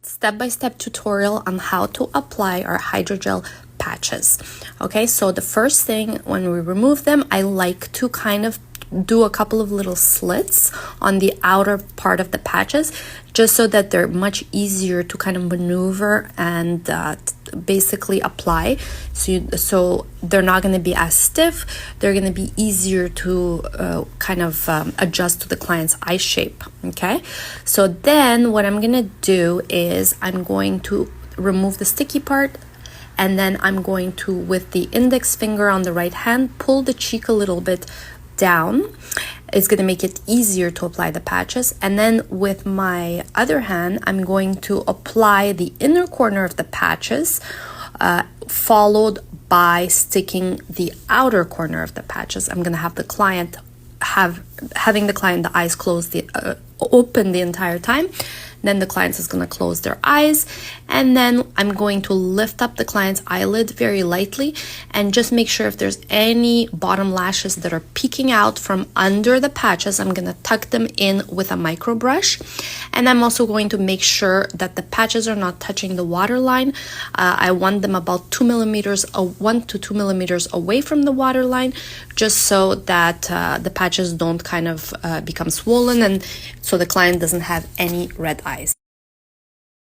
step-by-step tutorial on how to apply our hydrogel patches. Okay, so the first thing when we remove them, I like to kind of do a couple of little slits on the outer part of the patches, just so that they're much easier to kind of maneuver and basically apply. So they're not going to be as stiff. They're going to be easier to kind of adjust to the client's eye shape. Okay, so then what I'm going to do is I'm going to remove the sticky part, and then I'm going to, with the index finger on the right hand, pull the cheek a little bit down. It's going to make it easier to apply the patches. And then with my other hand, I'm going to apply the inner corner of the patches, followed by sticking the outer corner of the patches. I'm going to have the client having the eyes closed, open the entire time. Then the client is going to close their eyes, and then I'm going to lift up the client's eyelid very lightly and just make sure if there's any bottom lashes that are peeking out from under the patches, I'm going to tuck them in with a micro brush. And I'm also going to make sure that the patches are not touching the waterline. I want them about 1 to 2 millimeters away from the waterline, just so that the patches don't kind of become swollen, and so the client doesn't have any red eyes.